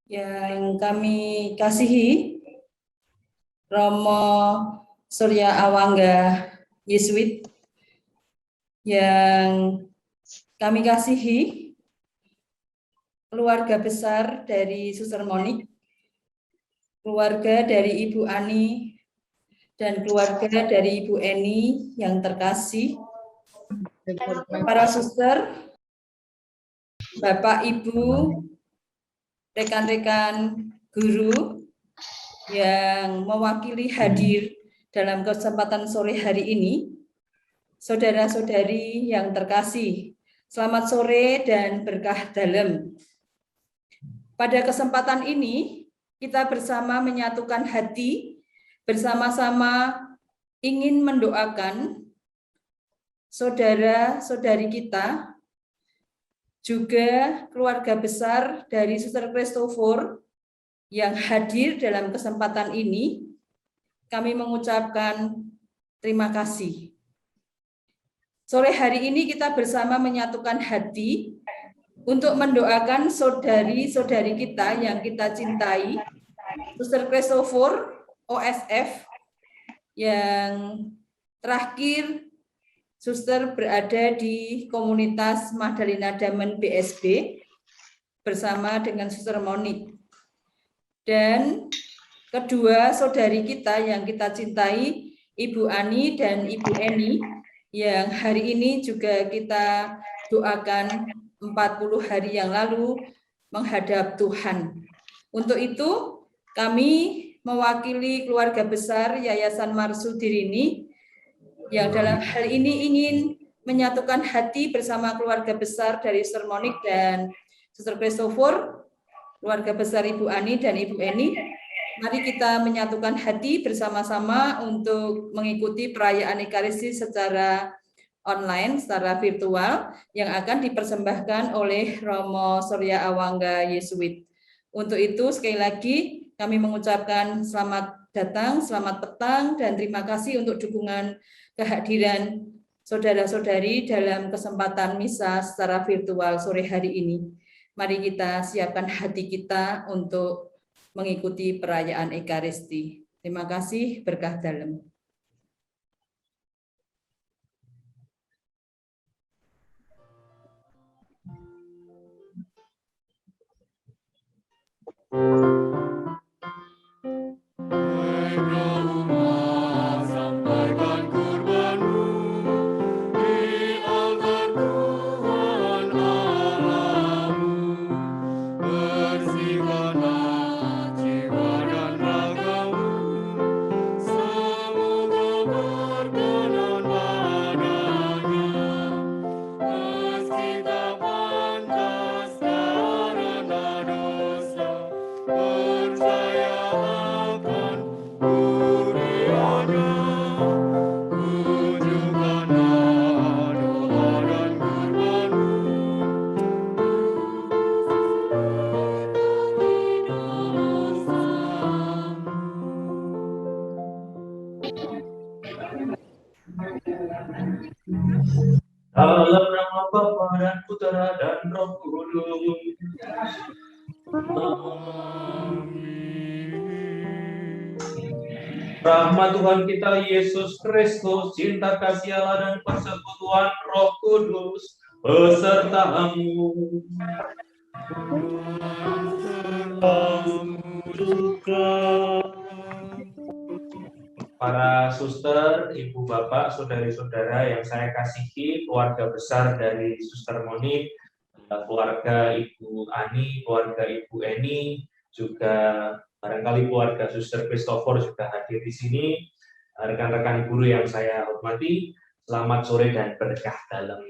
Yang kami kasihi, Romo Surya Awangga Yesuit, yang kami kasihi, keluarga besar dari Suster Monik, keluarga dari Ibu Ani, dan keluarga dari Ibu Eni yang terkasih, para suster, Bapak, Ibu, rekan-rekan guru yang mewakili hadir dalam kesempatan sore hari ini, saudara-saudari yang terkasih, selamat sore dan berkah dalam. Pada kesempatan ini, kita bersama menyatukan hati, bersama-sama ingin mendoakan saudara-saudari kita, juga keluarga besar dari Suster Christopher yang hadir dalam kesempatan ini. Kami mengucapkan terima kasih. Sore hari ini kita bersama menyatukan hati untuk mendoakan saudari-saudari kita yang kita cintai, Suster Christopher, OSF, yang terakhir Suster berada di komunitas Magdalena Damen BSB bersama dengan Suster Monik. Dan kedua saudari kita yang kita cintai, Ibu Ani dan Ibu Eni, yang hari ini juga kita doakan 40 hari yang lalu menghadap Tuhan. Untuk itu, kami mewakili keluarga besar Yayasan Marsudirini yang dalam hal ini ingin menyatukan hati bersama keluarga besar dari Suster Monik dan Suster Christopher, keluarga besar Ibu Ani dan Ibu Eni. Mari kita menyatukan hati bersama-sama untuk mengikuti perayaan Ekaristi secara online, secara virtual, yang akan dipersembahkan oleh Romo Surya Awangga Yesuit. Untuk itu, sekali lagi kami mengucapkan selamat datang, selamat petang, dan terima kasih untuk dukungan kehadiran saudara-saudari dalam kesempatan misa secara virtual sore hari ini. Mari kita siapkan hati kita untuk mengikuti perayaan Ekaristi. Terima kasih, berkah dalam. Dalam nama Bapa dan Putra dan Roh Kudus. Rahmat Tuhan kita Yesus Kristus, cinta kasih Allah dan persekutuan Roh Kudus besertamu. Para suster, ibu bapak, saudari-saudara yang saya kasihi, keluarga besar dari Suster Monik, keluarga Ibu Ani, keluarga Ibu Eni, juga barangkali keluarga Suster Christopher juga hadir di sini. Rekan-rekan guru yang saya hormati, selamat sore dan berkah dalam.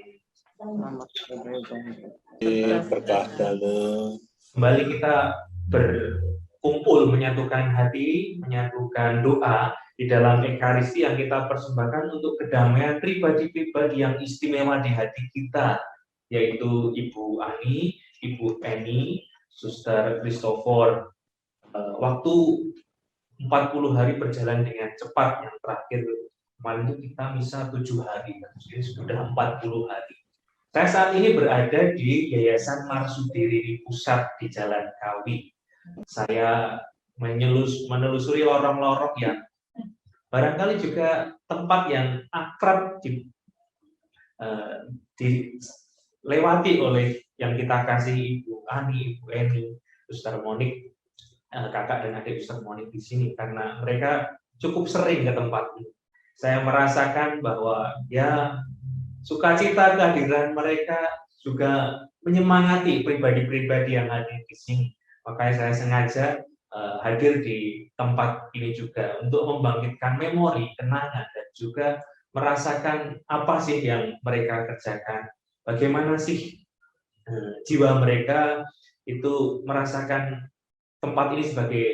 Berkah dalam. Kembali kita berkumpul, menyatukan hati, menyatukan doa di dalam Ekaristi yang kita persembahkan untuk kedamaian pribadi-pribadi yang istimewa di hati kita, yaitu Ibu Ani, Ibu Eni, Suster Christopher. Waktu 40 hari berjalan dengan cepat, yang terakhir kemarin itu kita misa 7 hari, jadi sudah 40 hari. Saya saat ini berada di Yayasan Marsudirini Pusat di Jalan Kawi. Saya menelusuri lorong-lorong yang barangkali juga tempat yang akrab dilewati oleh yang kita kasih Ibu Ani, Ibu Eni, Suster Monik, kakak dan adik Suster Monik di sini, karena mereka cukup sering ke tempat ini. Saya merasakan bahwa ya sukacita kehadiran mereka juga menyemangati pribadi-pribadi yang hadir di sini. Makanya saya sengaja hadir di tempat ini juga untuk membangkitkan memori, kenangan, dan juga merasakan apa sih yang mereka kerjakan. Bagaimana sih jiwa mereka itu merasakan tempat ini sebagai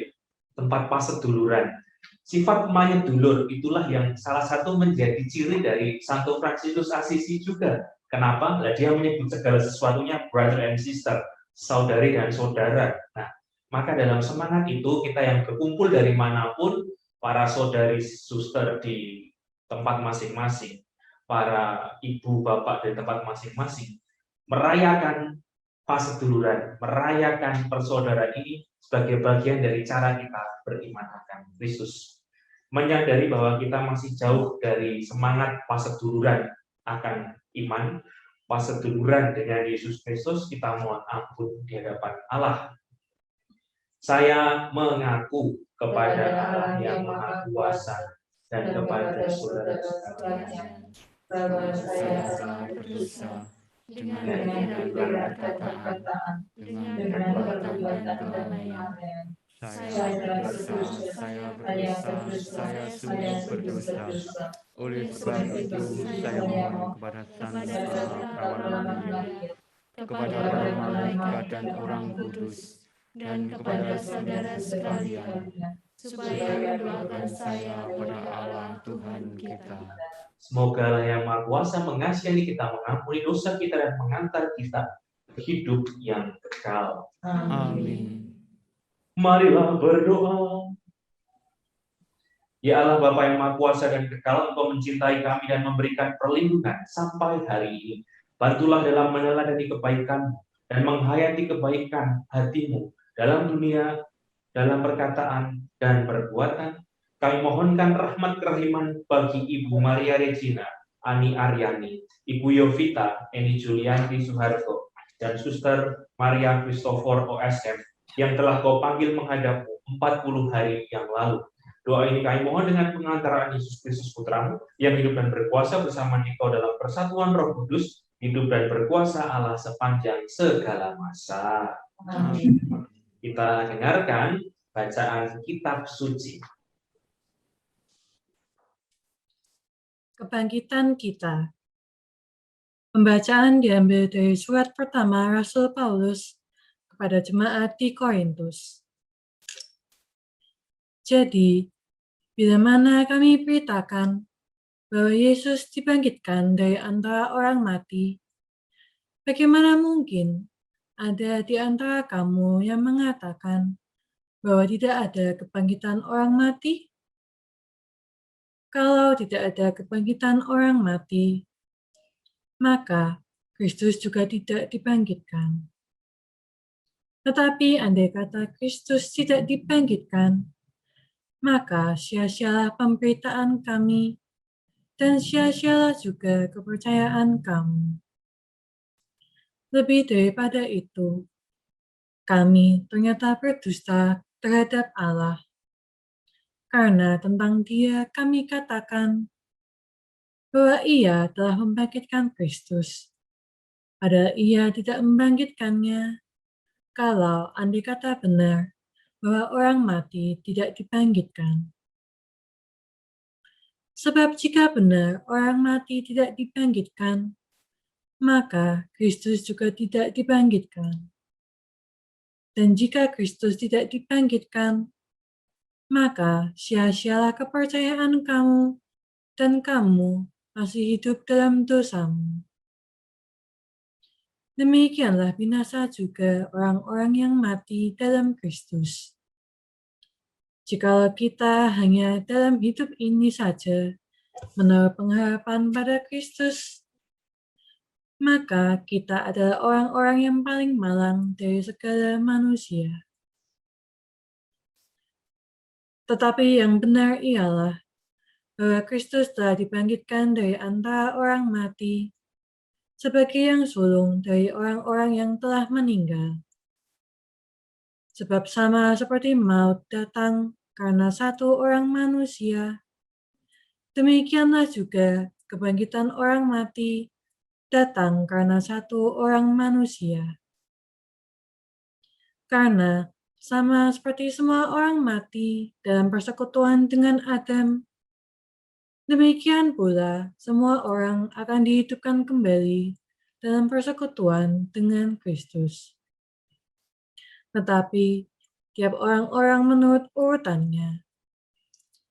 tempat paseduluran. Sifat manyedulur itulah yang salah satu menjadi ciri dari Santo Fransiskus Assisi juga. Kenapa? Nah, dia menyebut segala sesuatunya brother and sister, saudari dan saudara. Nah, maka dalam semangat itu kita yang berkumpul dari manapun, para saudari suster di tempat masing-masing, para ibu bapak di tempat masing-masing, merayakan paseduluran, merayakan persaudaraan ini sebagai bagian dari cara kita beriman akan Kristus. Menyadari bahwa kita masih jauh dari semangat paseduluran akan iman, paseduluran dengan Yesus Kristus, kita mohon ampun di hadapan Allah. Saya mengaku kepada Allah yang Maha Kuasa dan kepada saudara sekalian bahwa saya telah berdosa dengan pikiran, perkataan, dengan perbuatan kelalaian. Saya sungguh berdosa. Oleh sebab itu, saya mohon kepada Santa Perawan Maria, kepada para malaikat dan orang kudus, dan kepada saudara sekalian, supaya mendoakan saya kepada Allah Tuhan kita. Semoga Allah yang Maha Kuasa mengasihi kita, mengampuni dosa kita, dan mengantar kita ke hidup yang kekal. Amin. Marilah berdoa. Ya Allah Bapa yang Maha Kuasa dan kekal, Engkau mencintai kami dan memberikan perlindungan sampai hari ini. Bantulah dalam meneladani kebaikan dan menghayati kebaikan hati-Mu dalam dunia, dalam perkataan dan perbuatan. Kami mohonkan rahmat kerahiman bagi Ibu Maria Regina, Ani Aryani, Ibu Yovita, Eni Julianti Suharto, dan Suster Maria Christopher OSM yang telah Kau panggil menghadap-Mu 40 hari yang lalu. Doa ini kami mohon dengan pengantaraan Yesus Kristus Putra-Mu yang hidup dan berkuasa bersama Engkau dalam persatuan Roh Kudus, hidup dan berkuasa Allah sepanjang segala masa. Amin. Kita dengarkan bacaan kitab suci. Kebangkitan kita. Pembacaan diambil dari surat pertama Rasul Paulus kepada jemaat di Korintus. Jadi, bila mana kami beritakan bahwa Yesus dibangkitkan dari antara orang mati, bagaimana mungkin ada di antara kamu yang mengatakan bahwa tidak ada kebangkitan orang mati? Kalau tidak ada kebangkitan orang mati, maka Kristus juga tidak dibangkitkan. Tetapi andai kata Kristus tidak dibangkitkan, maka sia-sialah pemberitaan kami dan sia-sialah juga kepercayaan kamu. Lebih daripada itu, kami ternyata berdusta terhadap Allah. Karena tentang Dia kami katakan bahwa Ia telah membangkitkan Kristus, padahal Ia tidak membangkitkannya. Kalau andai kata benar bahwa orang mati tidak dibangkitkan. Sebab jika benar orang mati tidak dibangkitkan, maka Kristus juga tidak dibangkitkan. Dan jika Kristus tidak dibangkitkan, maka sia-sialah kepercayaan kamu, dan kamu masih hidup dalam dosamu. Demikianlah binasa juga orang-orang yang mati dalam Kristus. Jikalau kita hanya dalam hidup ini saja menaruh pengharapan pada Kristus, maka kita adalah orang-orang yang paling malang dari segala manusia. Tetapi yang benar ialah bahwa Kristus telah dibangkitkan dari antara orang mati sebagai yang sulung dari orang-orang yang telah meninggal. Sebab sama seperti maut datang karena satu orang manusia, demikianlah juga kebangkitan orang mati datang karena satu orang manusia. Karena sama seperti semua orang mati dalam persekutuan dengan Adam, demikian pula semua orang akan dihidupkan kembali dalam persekutuan dengan Kristus. Tetapi tiap orang-orang menurut urutannya.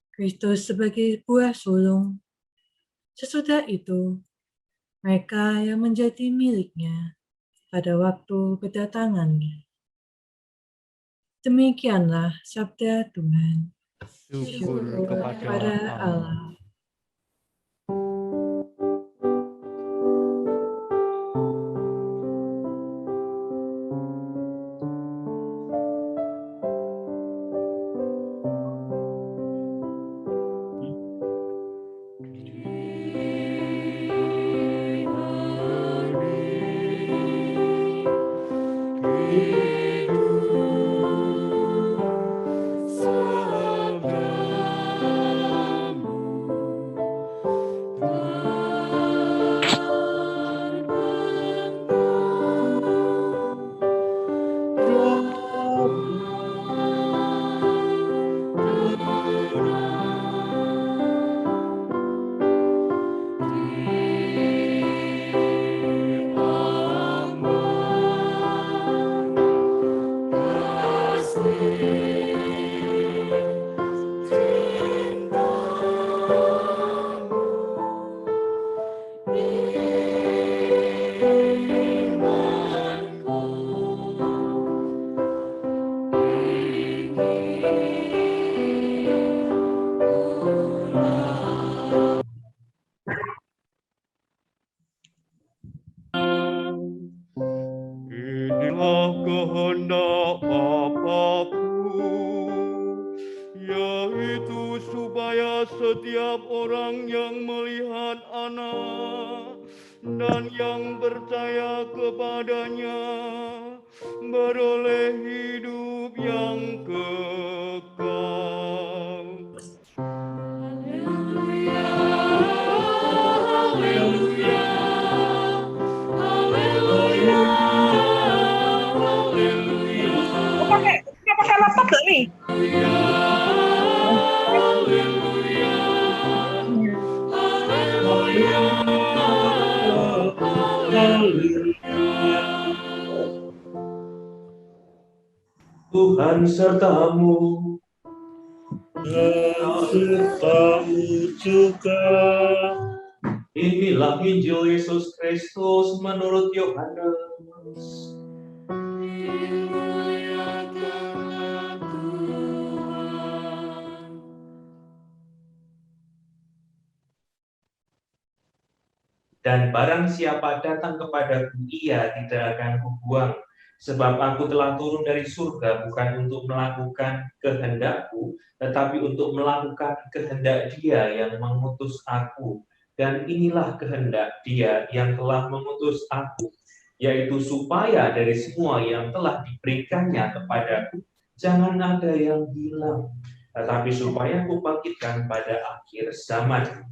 Kristus sebagai buah sulung. Sesudah itu, mereka yang menjadi miliknya pada waktu kedatangannya. Demikianlah sabda Tuhan. Syukur kepada Allah. Inilah kehendak Bapa-Ku, yaitu supaya setiap orang yang melihat Anak dan yang percaya kepadanya beroleh hidup yang kekal. Haleluya, haleluya, haleluya. Pakai laptop gak nih? Tuhan sertamu, dan sertamu juga. inilah Injil Yesus Kristus menurut Yohanes. Dan barang siapa datang kepadaku, ia tidak akan kubuang. Sebab aku telah turun dari surga bukan untuk melakukan kehendakku, tetapi untuk melakukan kehendak Dia yang mengutus aku. Dan inilah kehendak Dia yang telah mengutus aku, yaitu supaya dari semua yang telah diberikannya kepadaku, jangan ada yang hilang, tetapi supaya aku bangkitkan pada akhir zaman.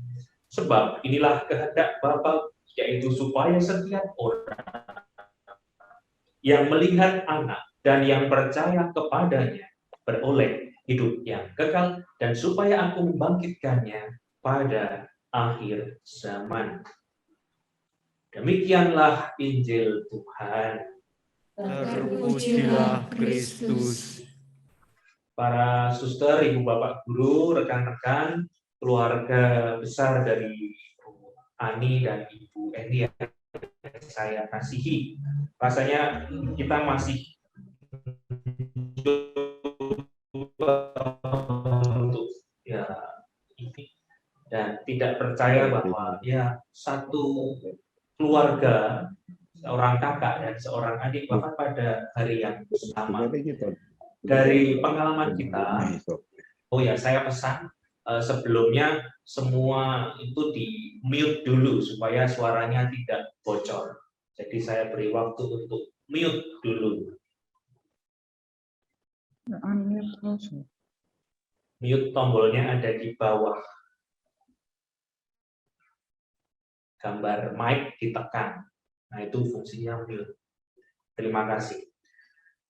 Sebab inilah kehendak Bapa, yaitu supaya setiap orang yang melihat Anak dan yang percaya kepadanya beroleh hidup yang kekal, dan supaya aku membangkitkannya pada akhir zaman. Demikianlah Injil Tuhan. Terpujilah Kristus. Para suster, ibu bapak guru, rekan-rekan, keluarga besar dari Ibu Ani dan Ibu Eni yang saya kasihi. Rasanya kita masih untuk ya ini dan tidak percaya bahwa ya satu keluarga, seorang kakak dan seorang adik bahkan pada hari yang sama. Dari pengalaman kita, Oh ya, saya pesan sebelumnya semua itu di mute dulu supaya suaranya tidak bocor. Jadi saya beri waktu untuk mute dulu. Mute tombolnya ada di bawah. Gambar mic ditekan. Nah, itu fungsinya mute. Terima kasih.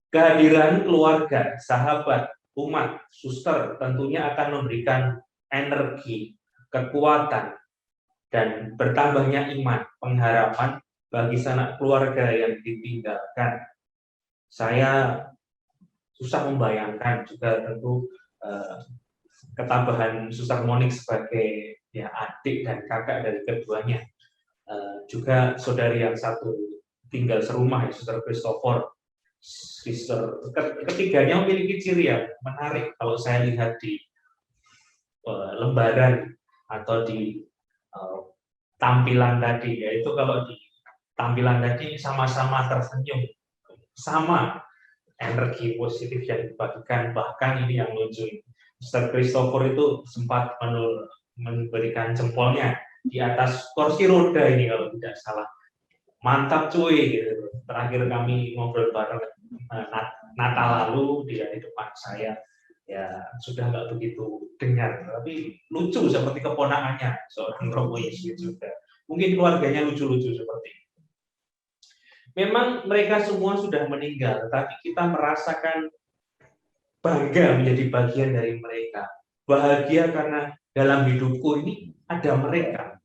Kehadiran keluarga, sahabat, umat, suster tentunya akan memberikan energi, kekuatan, dan bertambahnya iman, pengharapan bagi sanak keluarga yang ditinggalkan. Saya susah membayangkan juga tentu ketambahan Suster Monik sebagai ya adik dan kakak dari keduanya. Juga saudari yang satu tinggal serumah, Suster Christopher. Suster ketiganya memiliki ciri yang menarik kalau saya lihat di lembaran atau di tampilan tadi, yaitu kalau di tampilan tadi sama-sama tersenyum, sama energi positif yang dibagikan. Bahkan ini yang lucu, Suster Christopher itu sempat memberikan jempolnya di atas kursi roda ini kalau tidak salah. Mantap cuy gitu. Terakhir kami ngobrol bareng Natal lalu dia di depan saya, ya sudah nggak begitu dengar, tapi lucu seperti keponakannya seorang Romo Yesus juga. Mungkin keluarganya lucu-lucu seperti itu. Memang mereka semua sudah meninggal, tapi kita merasakan bangga menjadi bagian dari mereka. Bahagia karena dalam hidupku ini ada mereka.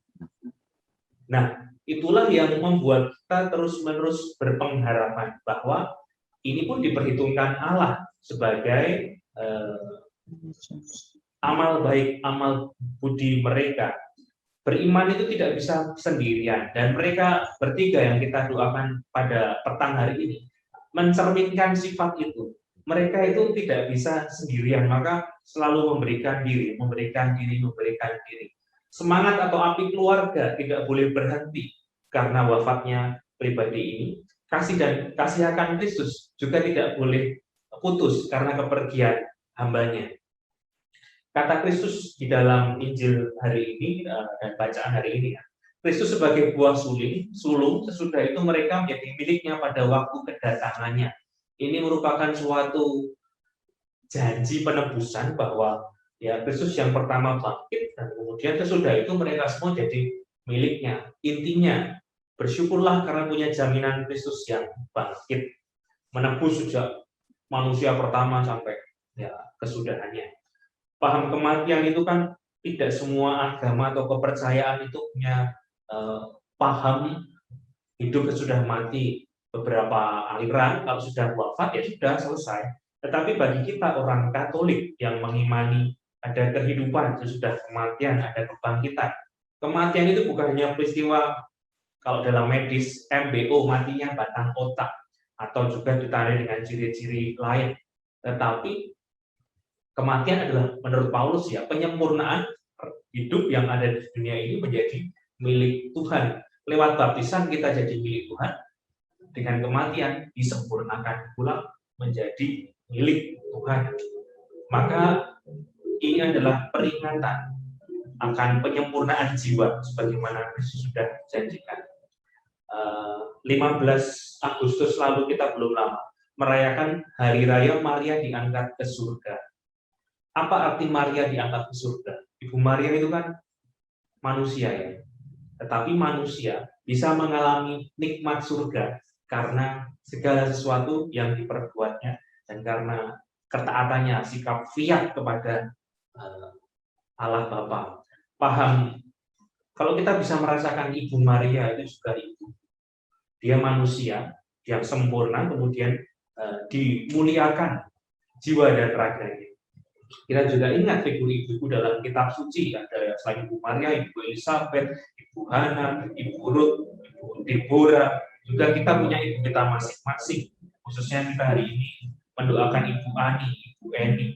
Nah, itulah yang membuat kita terus-menerus berpengharapan bahwa ini pun diperhitungkan Allah sebagai amal baik, amal budi mereka. Beriman itu tidak bisa sendirian, dan mereka bertiga yang kita doakan pada petang hari ini mencerminkan sifat itu. Mereka itu tidak bisa sendirian, maka selalu memberikan diri, memberikan diri, memberikan diri. Semangat atau api keluarga tidak boleh berhenti karena wafatnya pribadi ini. Kasih akan Kristus juga tidak boleh putus karena kepergian hambanya. Kata Kristus di dalam Injil hari ini dan bacaan hari ini, Kristus sebagai buah sulung, sesudah itu mereka menjadi miliknya pada waktu kedatangannya. Ini merupakan suatu janji penebusan bahwa ya Kristus yang pertama bangkit dan kemudian sesudah itu mereka semua jadi miliknya. Intinya bersyukurlah karena punya jaminan Kristus yang bangkit, menebus sejak manusia pertama sampai ya kesudahannya. Paham kematian itu kan tidak semua agama atau kepercayaan itu punya paham hidup sesudah mati. Beberapa aliran kalau sudah wafat ya sudah selesai. Tetapi bagi kita orang Katolik yang mengimani ada kehidupan sesudah kematian, ada kebangkitan. Kematian itu bukan hanya peristiwa kalau dalam medis MBO matinya batang otak atau juga ditandai dengan ciri-ciri lain. Tetapi kematian adalah menurut Paulus ya penyempurnaan hidup yang ada di dunia ini menjadi milik Tuhan. Lewat baptisan kita jadi milik Tuhan. Dengan kematian disempurnakan pula menjadi milik Tuhan. Maka ini adalah peringatan akan penyempurnaan jiwa sebagaimana Kristus sudah janjikan. 15 Agustus lalu kita belum lama merayakan Hari Raya Maria diangkat ke surga. Apa arti Maria diangkat ke surga? Ibu Maria itu kan manusia ya. Tetapi manusia bisa mengalami nikmat surga karena segala sesuatu yang diperbuatnya dan karena ketaatannya, sikap fiat kepada Allah Bapa. Paham, kalau kita bisa merasakan Ibu Maria itu juga ibu. Dia manusia yang sempurna, kemudian dimuliakan jiwa dan raganya. Kita juga ingat figur ibu dalam kitab suci, ada selain Ibu Maria, Ibu Elizabeth, Ibu Hana, Ibu Ruth, Ibu Deborah, juga kita punya ibu kita masing-masing. Khususnya kita hari ini mendoakan Ibu Ani, Ibu Eni,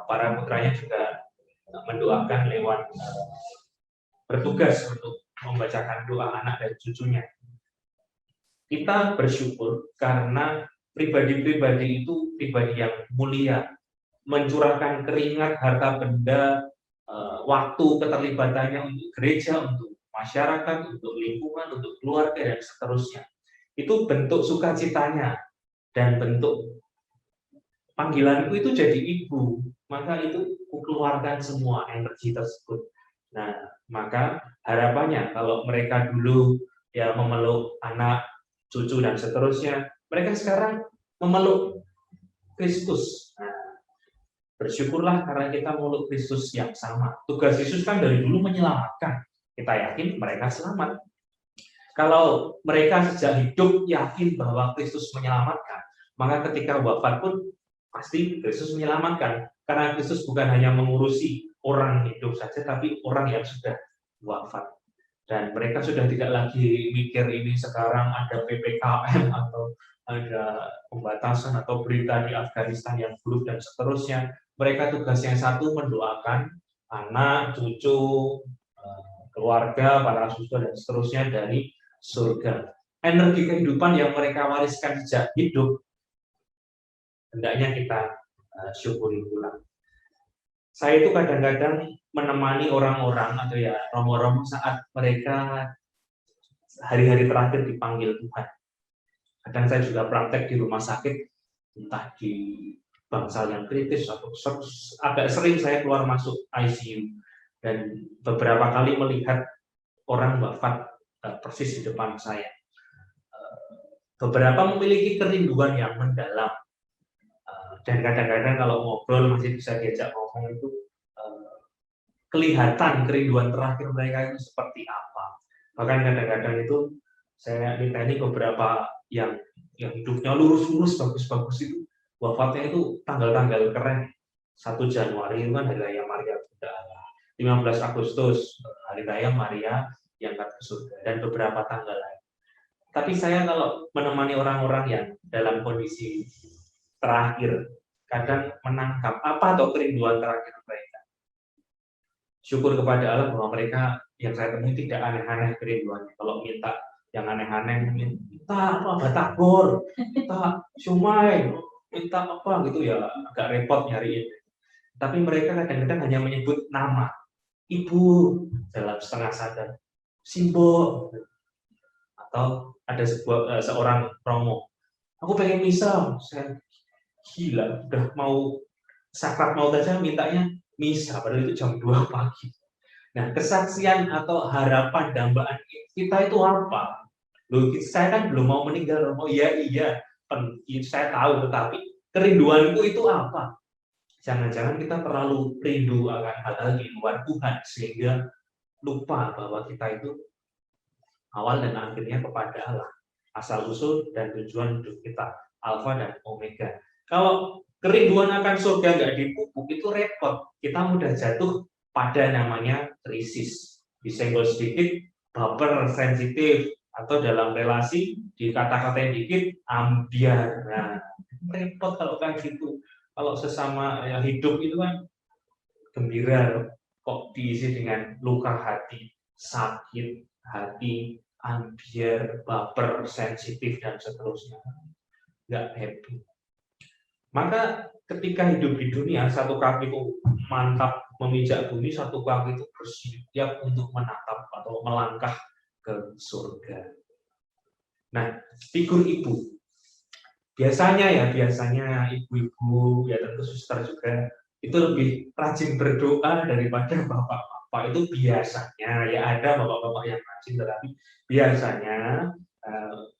para putranya juga mendoakan lewat bertugas untuk membacakan doa anak dan cucunya. Kita bersyukur karena pribadi-pribadi itu pribadi yang mulia, mencurahkan keringat, harta benda, waktu keterlibatannya untuk gereja, untuk masyarakat, untuk lingkungan, untuk keluarga, dan seterusnya. Itu bentuk sukacitanya dan bentuk panggilanku itu jadi ibu, maka itu kukeluarkan semua energi tersebut. Nah, maka harapannya kalau mereka dulu ya memeluk anak, cucu, dan seterusnya, mereka sekarang memeluk Kristus. Nah, bersyukurlah karena kita memeluk Kristus yang sama. Tugas Yesus kan dari dulu menyelamatkan. Kita yakin mereka selamat. Kalau mereka sejak hidup yakin bahwa Kristus menyelamatkan, maka ketika wafat pun pasti Kristus menyelamatkan. Karena Kristus bukan hanya mengurusi orang hidup saja, tapi orang yang sudah wafat. Dan mereka sudah tidak lagi mikir ini sekarang ada PPKM atau ada pembatasan atau berita di Afghanistan yang buruk dan seterusnya. Mereka tugas yang satu mendoakan anak, cucu, keluarga, para siswa, dan seterusnya dari surga. Energi kehidupan yang mereka wariskan sejak hidup, hendaknya kita syukuri pula. Saya itu kadang-kadang menemani orang-orang atau ya romo-romo saat mereka hari-hari terakhir dipanggil Tuhan. Kadang saya juga praktek di rumah sakit, entah di bangsal yang kritis atau agak sering saya keluar masuk ICU dan beberapa kali melihat orang wafat persis di depan saya. Beberapa memiliki kerinduan yang mendalam. Dan kadang-kadang kalau ngobrol masih bisa diajak ngomong itu kelihatan kerinduan terakhir mereka itu seperti apa. Bahkan kadang-kadang itu saya niteni beberapa yang hidupnya lurus-lurus, bagus-bagus itu wafatnya itu tanggal-tanggal keren. 1 Januari itu kan Hari Raya Maria Bunda Allah, 15 Agustus Hari Raya Maria yang ke surga, dan beberapa tanggal lain. Tapi saya kalau menemani orang-orang yang dalam kondisi terakhir, kadang menangkap apa atau kerinduan terakhir mereka. Syukur kepada Allah bahwa mereka yang saya temui tidak aneh-aneh kerinduannya. Kalau minta yang aneh-aneh, minta apa, batagor, minta shumai, minta apa gitu ya, agak repot nyariin. Tapi mereka kadang-kadang hanya menyebut nama, ibu dalam setengah sadar, Simbo, atau ada seorang romo, aku pengen misa, saya gila, udah mau sakrat maut aja mintanya misa, padahal itu jam 2 pagi. Nah, kesaksian atau harapan dambaan kita itu apa? Loh, saya kan belum mau meninggal, Romo. Iya, saya tahu, tetapi kerinduanku itu apa? Jangan-jangan kita terlalu rindu akan hal-hal di luar Tuhan, sehingga lupa bahwa kita itu awal dan akhirnya kepada Allah. Asal-usul dan tujuan hidup kita, Alfa dan Omega. Kalau kerinduan akan surga nggak dipupuk, itu repot. Kita mudah jatuh pada namanya krisis. Disenggol sedikit, baper, sensitif, atau dalam relasi, dikata-katain dikit, ambiar. Nah, repot kalau kayak gitu. Kalau sesama ya, hidup itu kan gembira, kok diisi dengan luka hati, sakit hati, ambiar, baper, sensitif, dan seterusnya. Nggak happy. Maka ketika hidup di dunia, satu kaki itu mantap memijak bumi, satu kaki itu bersiap untuk menatap atau melangkah ke surga. Nah, figur ibu. Biasanya ibu-ibu, ya tentu suster juga, itu lebih rajin berdoa daripada bapak-bapak. Itu biasanya, ya ada bapak-bapak yang rajin, tetapi biasanya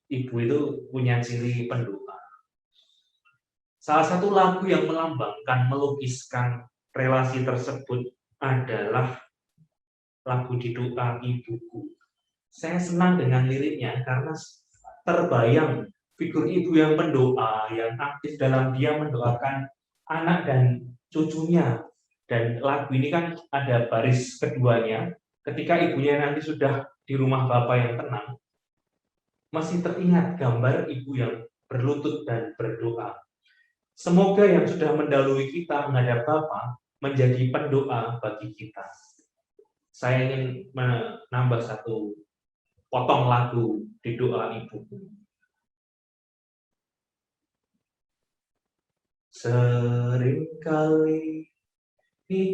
ibu itu punya ciri pendoa. Salah satu lagu yang melambangkan, melukiskan relasi tersebut adalah lagu Di Doa Ibuku. Saya senang dengan liriknya karena terbayang figur ibu yang mendoa, yang aktif dalam dia mendoakan anak dan cucunya. Dan lagu ini kan ada baris keduanya, ketika ibunya nanti sudah di rumah bapak yang tenang, masih teringat gambar ibu yang berlutut dan berdoa. Semoga yang sudah mendahului kita menghadap Bapa menjadi pendoa bagi kita. Saya ingin menambah satu potong lagu Di Doa Ibuku. Seringkali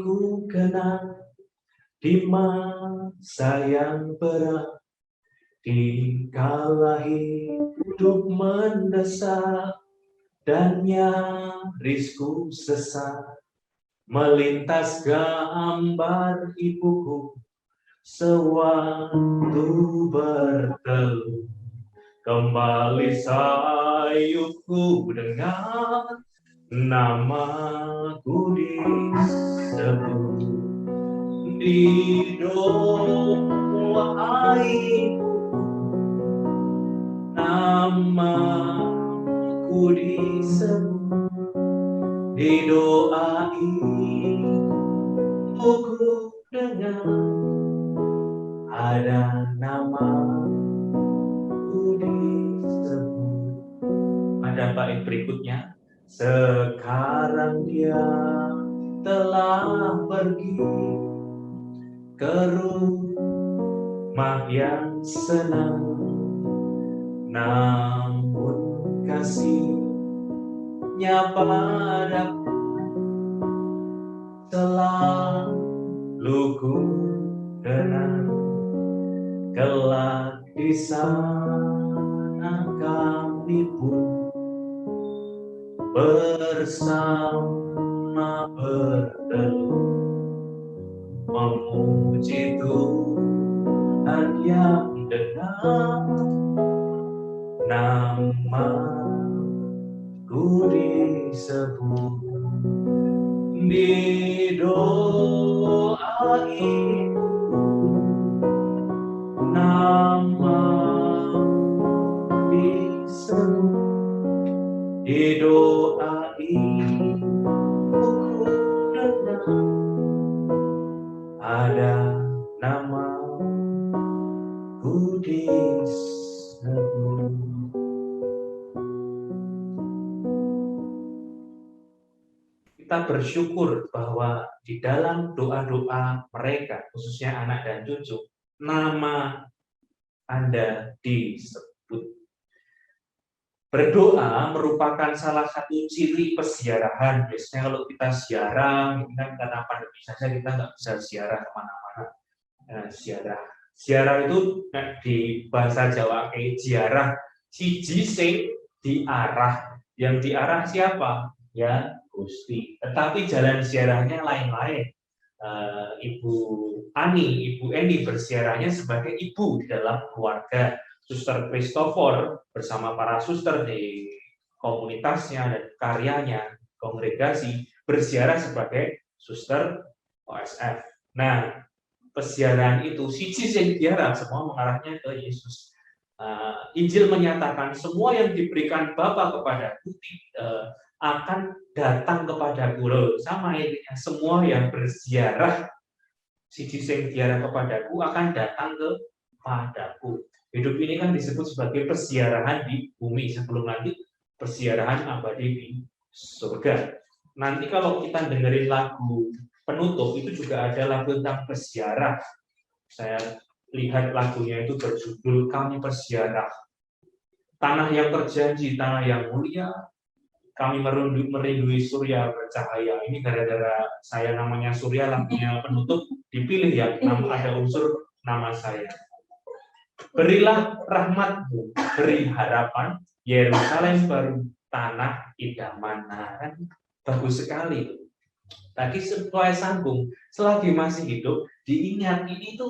ku kenang di masa yang berat, di kala hidup mendesak dan nyarisku sesat, melintas gambar ibuku sewaktu berteduh. Kembali sayupku dengar namaku disebut di doa ibu, namaku disebut di doa ibuku dengar ada namaku disebut. Pada bait berikutnya, sekarang dia telah pergi ke rumah yang senang, namun kasihnya padaku selalu ku kenang. Kelak di sana kami pun bersama berteduh, memuji Tuhan yang dengar namaku disebut di doa ibu, namaku disebut di doa ibuku dengar ada namaku disebut. Kita bersyukur bahwa di dalam doa-doa mereka, khususnya anak dan cucu, nama Anda disebut. Berdoa merupakan salah satu ciri peziarahan. Biasanya kalau kita ziarah, kan karena pandemi saja kita nggak bisa ziarah kemana-mana. Ziarah itu di bahasa Jawa kayak ziarah, siji sing diarah. Yang diarah siapa? Ya Gusti. Tetapi jalan ziarahnya lain-lain. Ibu Eni berziarahnya sebagai ibu di dalam keluarga. Suster Christopher bersama para suster di komunitasnya dan karyanya, kongregasi, berziarah sebagai suster OSF. Nah, peziarahan itu, siji sing diarah, semua mengarahnya ke Yesus. Injil menyatakan semua yang diberikan Bapa kepadaku akan datang kepadaku. Sama intinya, semua yang berziarah, siji sing diarah kepadaku akan datang kepadaku. Hidup ini kan disebut sebagai perziarahan di bumi sebelum nanti perziarahan abadi di surga. Nanti kalau kita dengerin lagu penutup itu juga ada lagu tentang berziarah. Saya lihat lagunya itu berjudul Kami Berziarah. Tanah yang terjanji, tanah yang mulia, kami merindui surya bercahaya. Ini gara-gara saya namanya Surya, lagunya penutup dipilih ya, ada unsur nama saya. Berilah rahmat-Mu, beri harapan, Yerusalem baru, tanah idaman. Nah, kan bagus sekali. Tadi sesuai sambung, selagi masih hidup, diingat ini tuh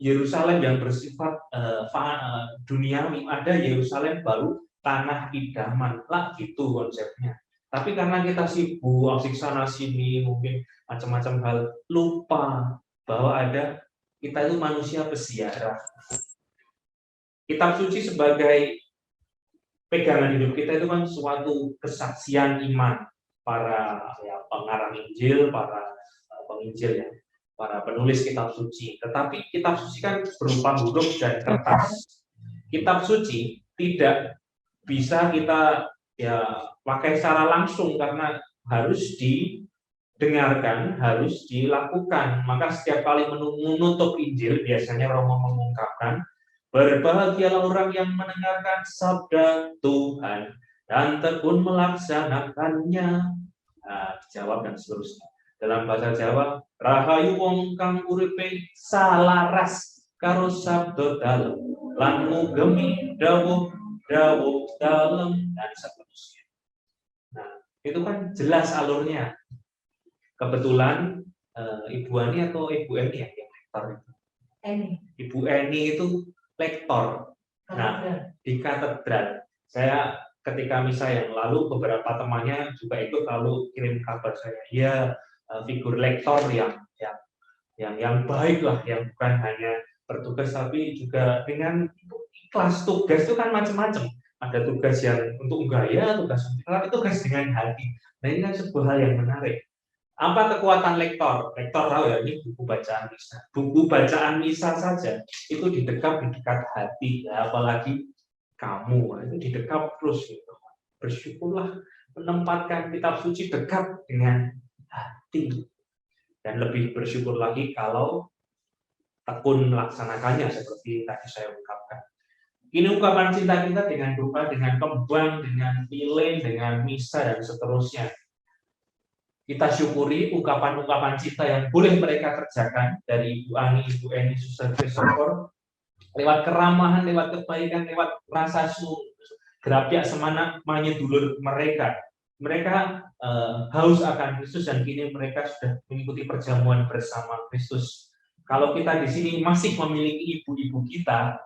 Yerusalem yang bersifat duniawi, ada Yerusalem baru, tanah idaman. Lah gitu konsepnya. Tapi karena kita sibuk, asik sana sini, mungkin macam-macam hal, lupa bahwa ada kita itu manusia peziarah. Kitab suci sebagai pegangan hidup kita itu kan suatu kesaksian iman para pengarang Injil, para penginjil ya, para penulis kitab suci. Tetapi kitab suci kan berupa huruf dan kertas. Kitab suci tidak bisa kita pakai secara langsung karena harus dengarkan, harus dilakukan. Maka setiap kali menutup Injil, biasanya Romo mengungkapkan, berbahagialah orang yang mendengarkan sabda Tuhan dan tekun melaksanakannya. Nah, dijawab dan seterusnya. Dalam bahasa Jawa, rahayu wong kang uripe salaras karo sabda dalem lan ngugemi dawuh dalem dan seterusnya. Nah, itu kan jelas alurnya. Kebetulan Ibu Ani atau Ibu Eni ya yang lektor itu? Ibu Eni itu lektor. Nah, di katedral. Saya ketika misa yang lalu beberapa temannya juga ikut lalu kirim kabar saya. Ya, figur lektor yang baik lah, yang bukan hanya bertugas tapi juga dengan ikhlas. Tugas itu kan macam-macam. Ada tugas yang untuk gaya, tugas dengan hati. Nah, ini kan sebuah hal yang menarik. Apa kekuatan lektor? Lektor tahu ya, ini buku bacaan misa. Buku bacaan misa saja itu didekap di dekat hati, ya, apalagi kamu itu didekap terus gitu. Bersyukurlah menempatkan kitab suci dekat dengan hati. Dan lebih bersyukur lagi kalau tekun melaksanakannya seperti tadi saya ungkapkan. Ini ungkapan cinta kita dengan doa, dengan kembang, dengan lilin, dengan misa dan seterusnya. Kita syukuri ungkapan-ungkapan cinta yang boleh mereka kerjakan dari Ibu Ani, Ibu Eni, Suster Christopher, lewat keramahan, lewat kebaikan, lewat rasa gerapiak semangat dulur mereka. Mereka haus akan Kristus dan kini mereka sudah mengikuti perjamuan bersama Kristus. Kalau kita di sini masih memiliki ibu-ibu kita,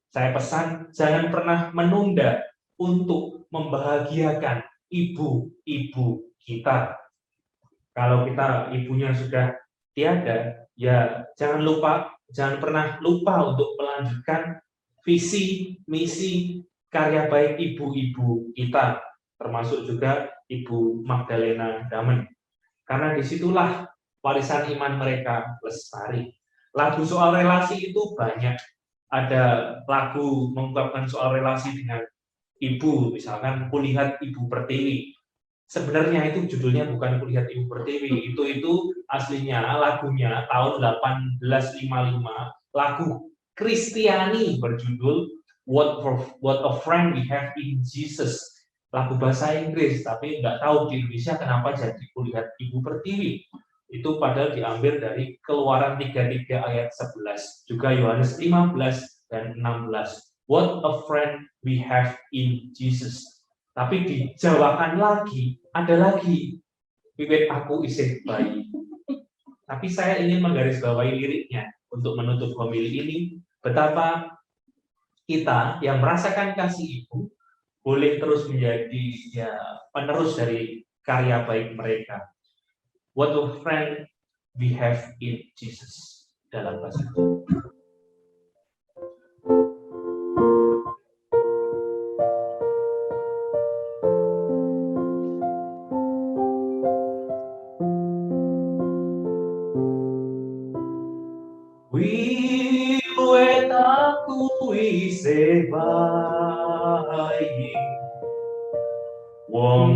saya pesan jangan pernah menunda untuk membahagiakan ibu-ibu kita. Kalau kita ibunya sudah tiada, ya jangan pernah lupa untuk melanjutkan visi, misi, karya baik ibu-ibu kita, termasuk juga Ibu Magdalena Damen. Karena disitulah warisan iman mereka lestari. Lagu soal relasi itu banyak. Ada lagu mengungkapkan soal relasi dengan ibu, misalkan Kulihat Ibu Pertiwi. Sebenarnya itu judulnya bukan Kulihat Ibu Pertiwi, itu aslinya lagunya tahun 1855, lagu Kristiani berjudul What a Friend We Have in Jesus, lagu bahasa Inggris, tapi nggak tahu di Indonesia kenapa jadi Kulihat Ibu Pertiwi. Itu padahal diambil dari Keluaran 33 ayat 11, juga Yohanes 15 dan 16. What a friend we have in Jesus. Tapi dijawakan lagi, ada lagi, wiwit aku isih bayi. Tapi saya ingin menggarisbawahi liriknya untuk menutup homili ini, betapa kita yang merasakan kasih ibu boleh terus menjadi penerus dari karya baik mereka. What a friend we have in Jesus, dalam bahasa Jawa. Wiwit aku isih bayi, wong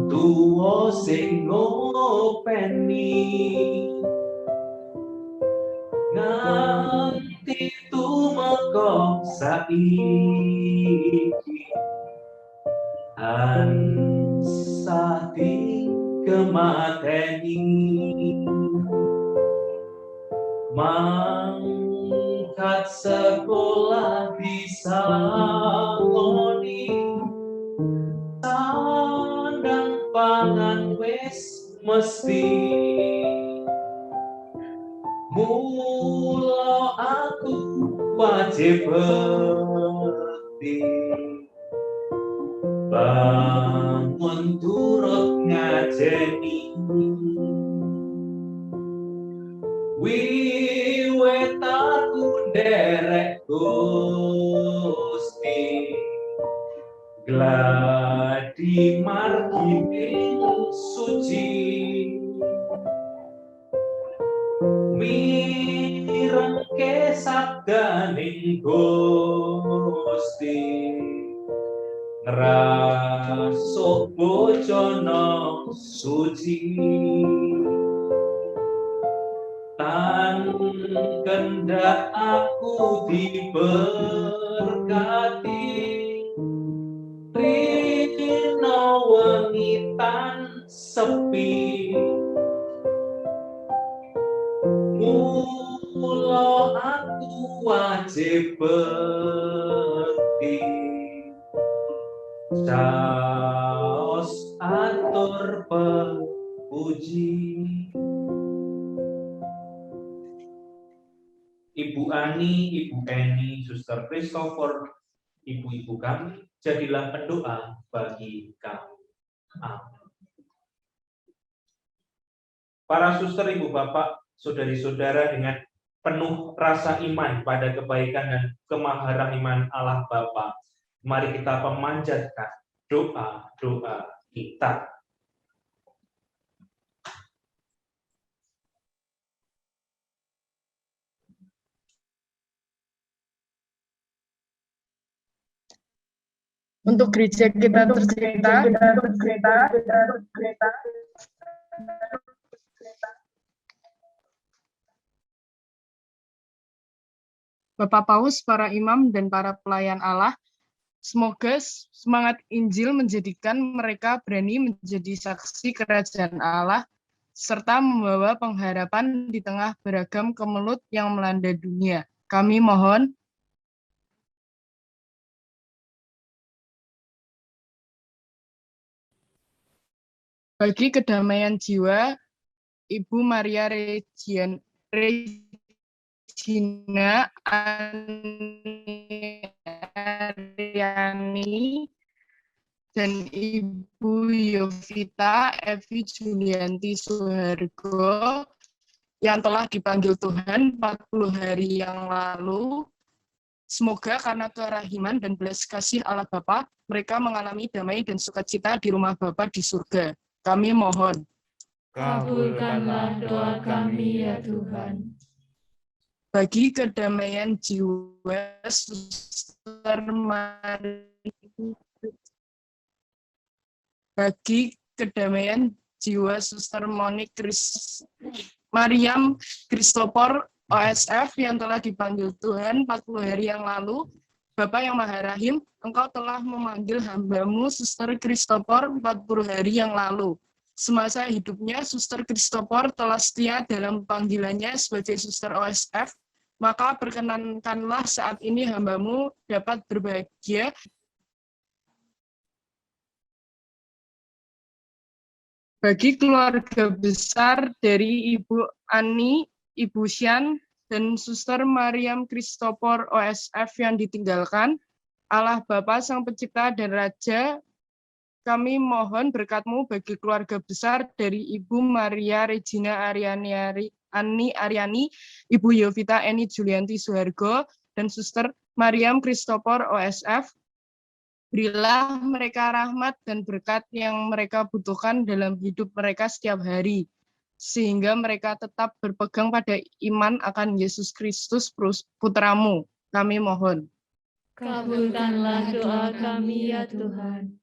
tuwa sing ngopeni, nganti tumeka saiki, tansah dikemateni. Mangkat sekolah bisa ngoni, sandang pangan wis mesti, mula aku wajib bekti, bangun turut ngajeni. Wiwit aku nderek Gusti, gladi margi suci, mirengke sabdaning Gusti, ngrasuk bojana suci. Tan kendak aku diberkati, wengitan sepi, mula aku wajib bekti, saos atur pepuji. Ibu Ani, Ibu Eni, Suster Christopher, ibu-ibu kami, jadilah pendoa bagi kami. Amin. Para suster, ibu bapak, saudari-saudara, dengan penuh rasa iman pada kebaikan dan kemaharahiman Allah Bapa, mari kita memanjatkan doa-doa kita. Untuk gereja kita tercinta, Bapak Paus, para imam, dan para pelayan Allah, semoga semangat Injil menjadikan mereka berani menjadi saksi kerajaan Allah, serta membawa pengharapan di tengah beragam kemelut yang melanda dunia. Kami mohon. Bagi kedamaian jiwa, Ibu Maria Regina Ariani dan Ibu Yovita Evi Julianti Suhargo yang telah dipanggil Tuhan 40 hari yang lalu. Semoga karena kerahiman dan belas kasih Allah Bapa, mereka mengalami damai dan sukacita di rumah Bapa di surga. Kami mohon. Kabulkanlah doa kami ya Tuhan. Bagi kedamaian jiwa Suster Mariam Christopher OSF yang telah dipanggil Tuhan 40 hari yang lalu, Bapa yang Maha Rahim, Engkau telah memanggil hamba-Mu Suster Christopher 40 hari yang lalu. Semasa hidupnya, Suster Christopher telah setia dalam panggilannya sebagai Suster OSF, maka perkenankanlah saat ini hamba-Mu dapat berbahagia bagi keluarga besar dari Ibu Ani, Ibu Syan, dan Suster Mariam Christopher OSF yang ditinggalkan. Allah Bapa Sang Pencipta dan Raja, kami mohon berkat-Mu bagi keluarga besar dari Ibu Maria Regina Ariani, Ibu Yovita Eni Julianti Suhargo, dan Suster Mariam Christopher OSF. Berilah mereka rahmat dan berkat yang mereka butuhkan dalam hidup mereka setiap hari, sehingga mereka tetap berpegang pada iman akan Yesus Kristus Putra-Mu. Kami mohon. Kabulkanlah doa kami ya Tuhan.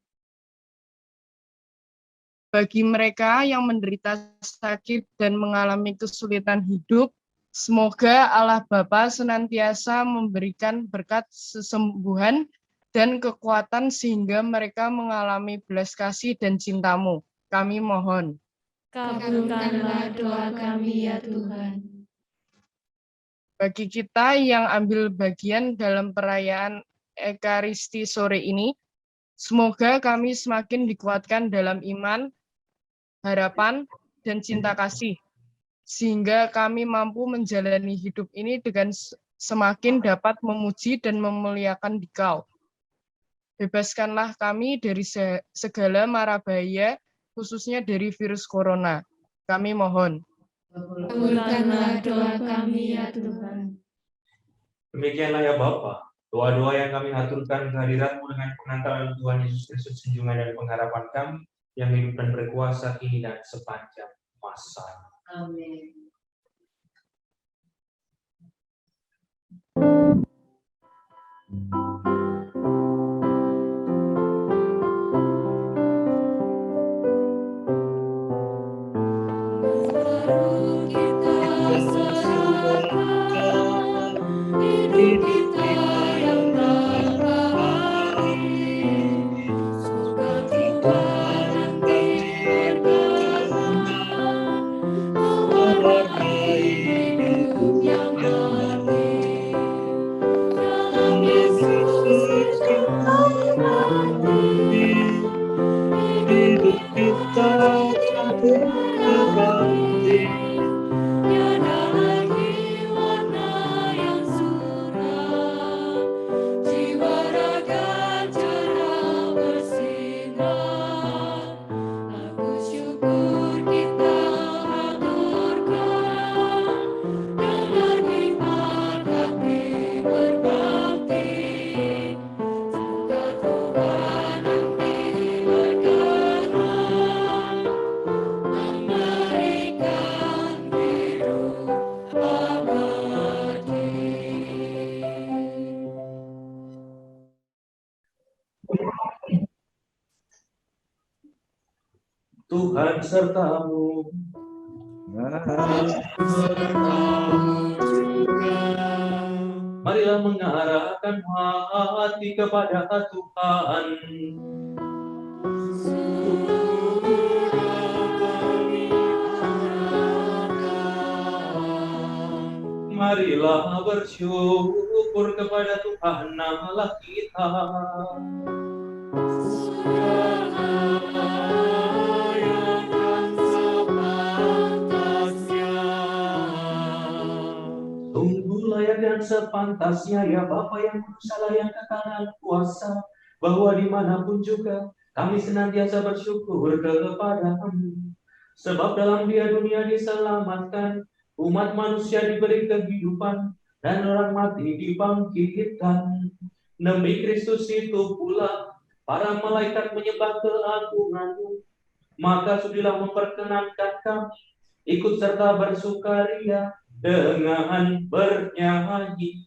Bagi mereka yang menderita sakit dan mengalami kesulitan hidup, semoga Allah Bapa senantiasa memberikan berkat kesembuhan dan kekuatan sehingga mereka mengalami belas kasih dan cinta-Mu. Kami mohon. Kabulkanlah doa kami ya Tuhan. Bagi kita yang ambil bagian dalam perayaan Ekaristi sore ini, semoga kami semakin dikuatkan dalam iman, harapan, dan cinta kasih, sehingga kami mampu menjalani hidup ini dengan semakin dapat memuji dan memuliakan Dikau. Bebaskanlah kami dari segala mara bahaya, khususnya dari virus corona. Kami mohon. Kabulkanlah doa kami ya Tuhan. Demikianlah ya Bapa, doa-doa yang kami haturkan kehadirat-Mu dengan pengantaran Tuhan Yesus Kristus, junjungan dan pengharapan kami yang hidup dan berkuasa kini dan sepanjang masa. Amin. Hidup kita yang tak berakhir, surga kita dan hidup kita berarti. Tiada lagi warna yang suram, jiwa raga cerah bersinar. Lagu syukur kita aturkan, dengan hikmat hati berbakti. Semoga Tuhan nanti berkenan memberikan hidup abadi. Tuhan sertamu. Marilah mengarahkan hati kepada Tuhan. Marilah bersyukur kepada Tuhan Allah kita. Sungguh layak dan sepantasnya ya Bapa yang kudus Allah yang kekal kuasa, bahwa dimanapun juga kami senantiasa bersyukur kepada-Mu. Sebab dalam Dia dunia diselamatkan, umat manusia diberi kehidupan, dan orang mati dibangkitkan. Demi Kristus itu pula para malaikat menyembah keagungan-Mu. Maka sudilah memperkenankan kami ikut serta bersukaria dengan bernyanyi.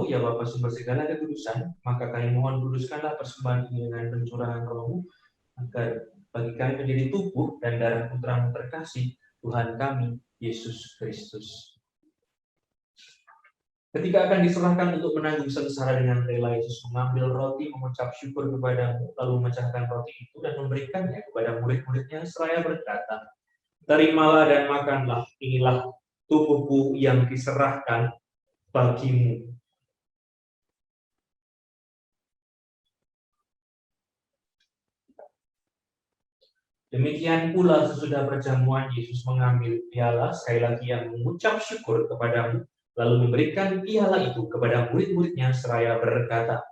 Ya Bapa sumber segala kekudusan, maka kami mohon kuduskanlah persembahan ini dengan pencurahan Roh-Mu, agar bagi kami menjadi tubuh dan darah Putra-Mu terkasih, Tuhan kami, Yesus Kristus. Ketika akan diserahkan untuk menanggung sengsara dengan rela, Yesus mengambil roti, mengucap syukur kepada-Mu, lalu memecahkan roti itu dan memberikannya kepada murid-muridnya seraya berkata, "Terimalah dan makanlah, inilah tubuhku yang diserahkan bagimu." Demikian pula sesudah perjamuan, Yesus mengambil piala, sekali lagi yang mengucap syukur kepada-Mu, lalu memberikan piala itu kepada murid-muridnya seraya berkata,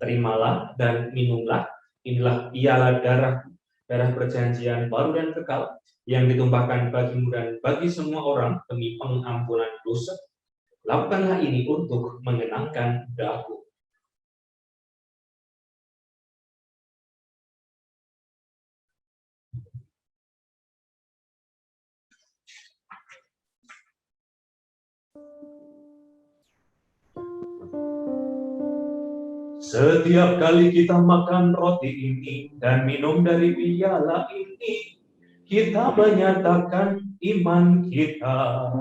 "Terimalah dan minumlah, inilah piala darahku, darah perjanjian baru dan kekal, yang ditumpahkan bagimu dan bagi semua orang demi pengampunan dosa. Lakukanlah ini untuk mengenangkan aku." Setiap kali kita makan roti ini dan minum dari piala ini, kita menyatakan iman kita.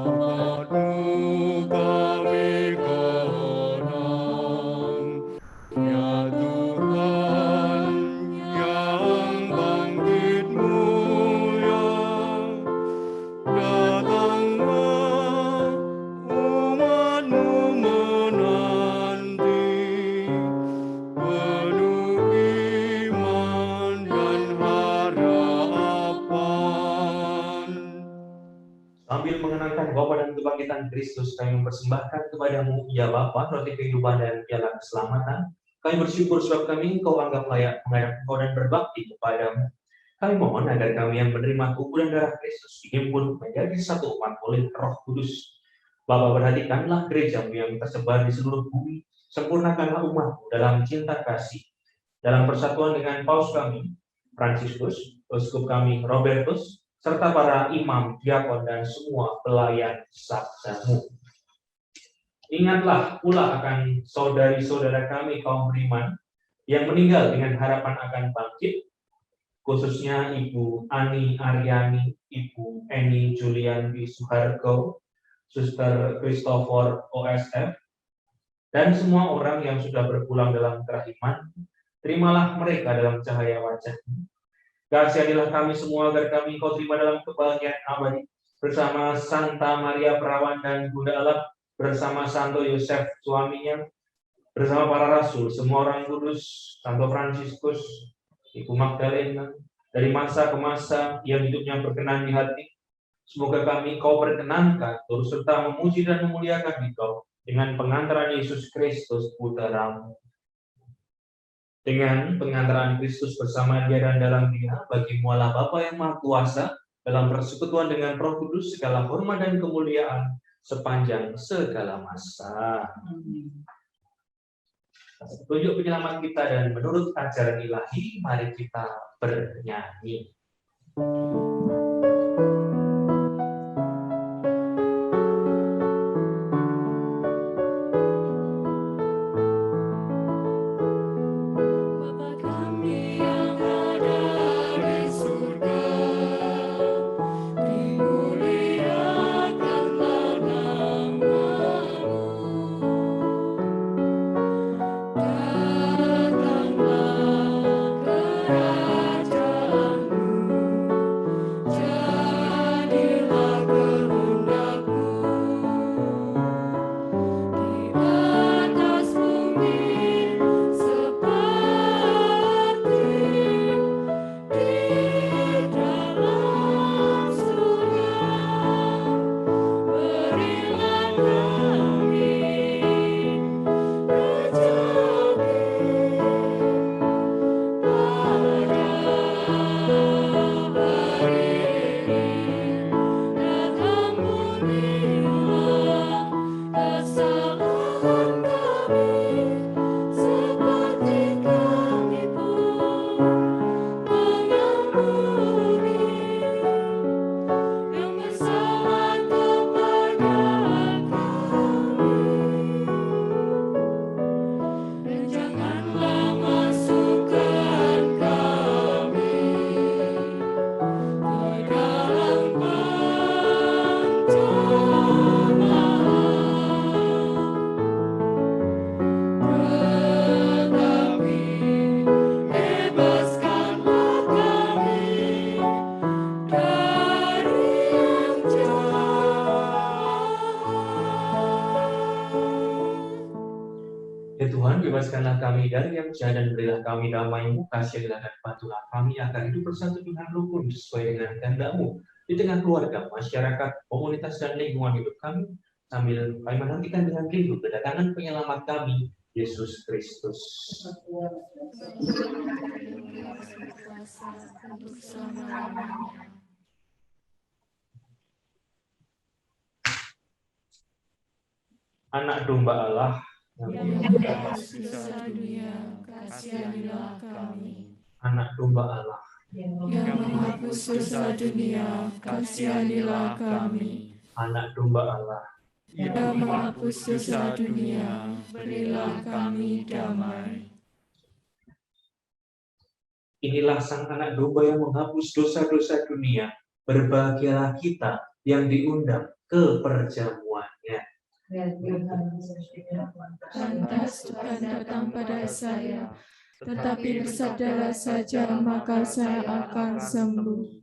Bapakku kami kenang, ya Tuhan yang bangkit mulia, datanglah umat-Mu menanti, penuh iman dan harapan. Sambil mengenangkan Bapa dan kebangkitan Kristus, kami mempersembahkan kepadamu, ya Bapa, roti kehidupan dan piala keselamatan. Kami bersyukur sebab kami Engkau anggap layak menghadap Engkau dan berbakti kepadamu. Kami mohon agar kami yang menerima tubuh dan darah Kristus dihimpun menjadi satu umat oleh Roh Kudus. Bapa, perhatikanlah gerejamu yang tersebar di seluruh bumi. Sempurnakanlah umatmu dalam cinta kasih. Dalam persatuan dengan Paus kami, Fransiskus, Uskup kami, Robertus, serta para imam, diakon, dan semua pelayan sabdamu. Ingatlah pula akan saudari-saudara kami kaum beriman yang meninggal dengan harapan akan bangkit, khususnya Ibu Ani Aryani, Ibu Eni Julianti Suhargo, Suster Christopher OSF, dan semua orang yang sudah berpulang dalam kerahiman. Terimalah mereka dalam cahaya wajah-Mu. Kasihanilah kami semua agar kami Kau terima dalam kebahagiaan abadi bersama Santa Maria Perawan dan Bunda Allah, bersama Santo Yosef suaminya, bersama para rasul, semua orang kudus, Santo Fransiskus, Ibu Magdalena, dari masa ke masa yang hidupnya berkenan di hati. Semoga kami Kau perkenankan turut serta memuji dan memuliakan Engkau dengan pengantaran Yesus Kristus Putra-Mu. Dengan pengantaran Kristus bersama Dia dan dalam Dia, bagi mualah Bapa yang Maha Kuasa, dalam persekutuan dengan Roh Kudus, segala hormat dan kemuliaan sepanjang segala masa. Tunjuk penyelamat kita dan menurut ajaran ilahi, mari kita bernyanyi. Ya Tuhan, bebaskanlah kami dari yang jahat dan berilah kami damai-Mu, kasihanilah dan bantulah kami agar hidup bersatu dengan rukun sesuai dengan kehendak-Mu di tengah keluarga, masyarakat, komunitas, dan lingkungan hidup kami, sambil kami menantikan dengan rindu kedatangan penyelamat kami, Yesus Kristus. Anak domba Allah yang menebus dosa dunia, kasihanilah kami. Anak domba Allah Yang menghapus dosa dunia, kasihanilah kami. Anak domba Allah Yang menghapus dosa dunia, berilah kami damai. Inilah sang anak domba yang menghapus dosa-dosa dunia. Berbahagialah kita yang diundang ke perjamuannya. Pantas Tuhan datang pada saya, tetapi bersabdalah saja maka saya akan sembuh.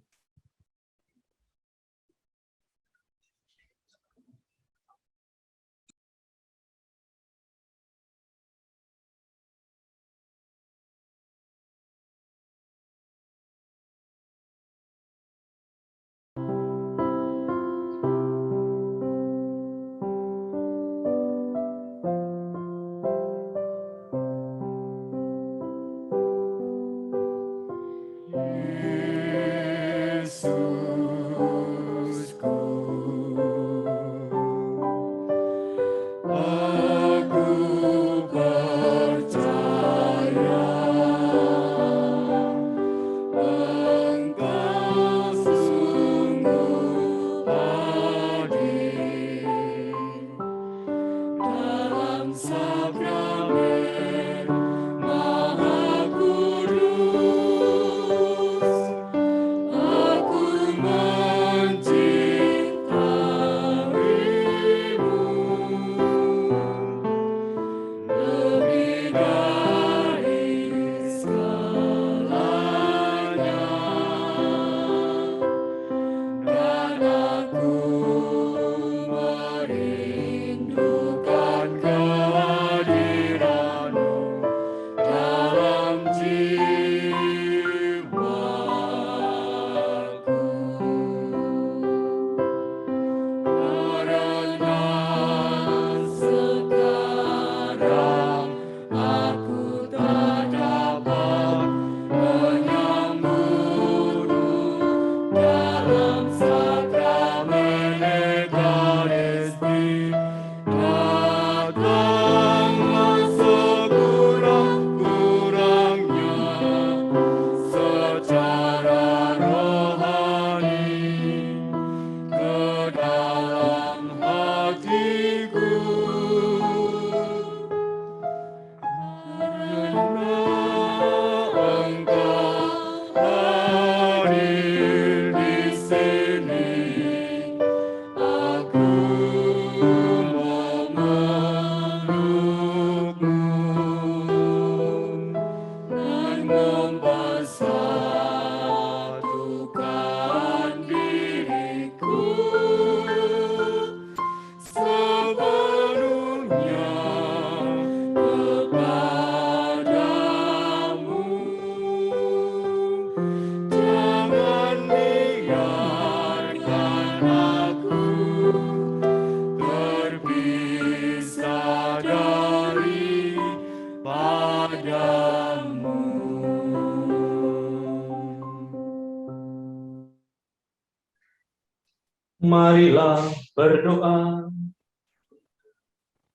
Marilah berdoa.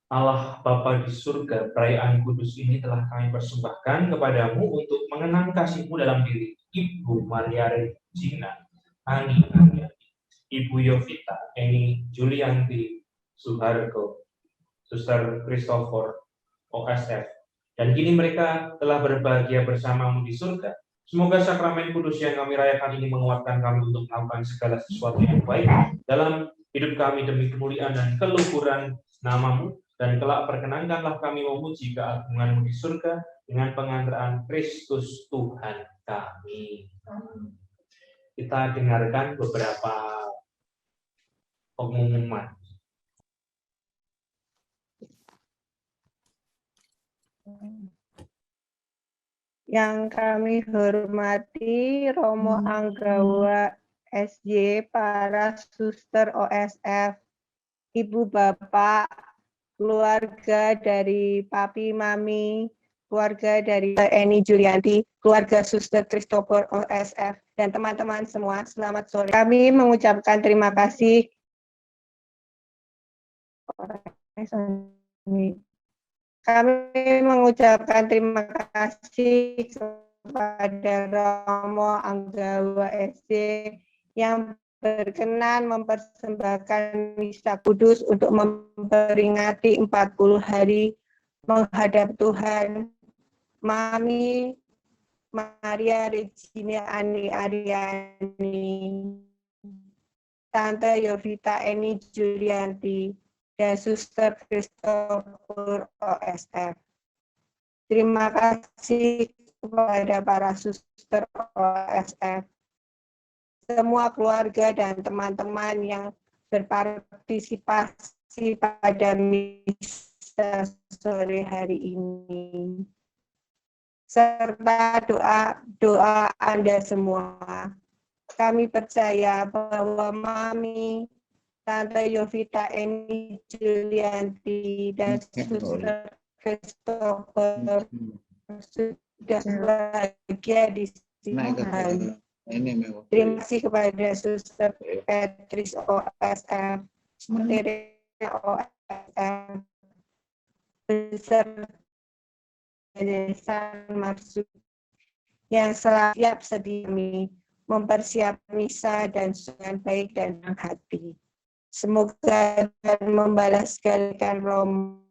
Allah Bapa di surga, perayaan kudus ini telah kami persembahkan kepadamu untuk mengenang kasih-Mu dalam diri Ibu Maria Regina, Ani Ariani, Ibu Yovita, Eni Julianti Suhargo, Suster Christopher, OSF, dan kini mereka telah berbahagia bersamamu di surga. Semoga sakramen kudus yang kami rayakan ini menguatkan kami untuk melakukan segala sesuatu yang baik dalam hidup kami demi kemuliaan dan keluhuran nama-Mu, dan kelak perkenankanlah kami memuji keagungan-Mu di surga dengan pengantaraan Kristus Tuhan kami. Kita dengarkan beberapa pengumuman. Yang kami hormati Romo Anggawa SJ, para suster OSF, Ibu Bapak, keluarga dari Papi Mami, keluarga dari Eni Julianti, keluarga Suster Christopher OSF, dan teman-teman semua, selamat sore. Kami mengucapkan terima kasih kepada Romo Anggawa SJ yang berkenan mempersembahkan misa kudus untuk memperingati 40 hari menghadap Tuhan. Mami Maria Regina Ani Ariani, Tante Yovita Eni Julianti, dan Suster Christopher OSF. Terima kasih kepada para suster OSF, semua keluarga dan teman-teman yang berpartisipasi pada misa sore hari ini, serta doa Anda semua. Kami percaya bahwa Mami, Tante Yovita Eni Julianti, dan Suster Christopher sudah bahagia di Tuhan. Terima kasih kepada Suster Petris OSF, Teresa OSF, beserta Yayasan Marsud yang selalu siap sedia mempersiapkan misa dan dengan baik dan dengan hati. Semoga Tuhan membalas kebaikan Romo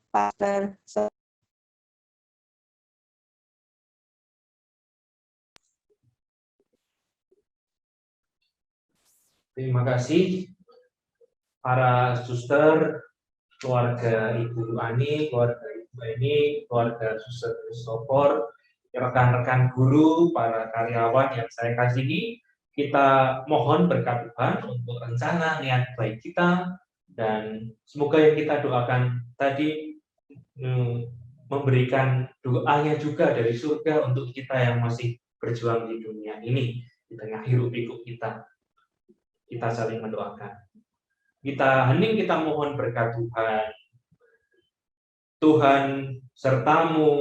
Pastor. Terima kasih para suster, keluarga Ibu Ani, keluarga Ibu Eni, keluarga Suster Christopher, rekan-rekan guru, para karyawan yang saya kasihi. Kita mohon berkat Tuhan untuk rencana niat baik kita, dan semoga yang kita doakan tadi memberikan doanya juga dari surga untuk kita yang masih berjuang di dunia ini, di tengah hiruk pikuk kita. Kita saling mendoakan. Kita hening, kita mohon berkat Tuhan. Tuhan sertamu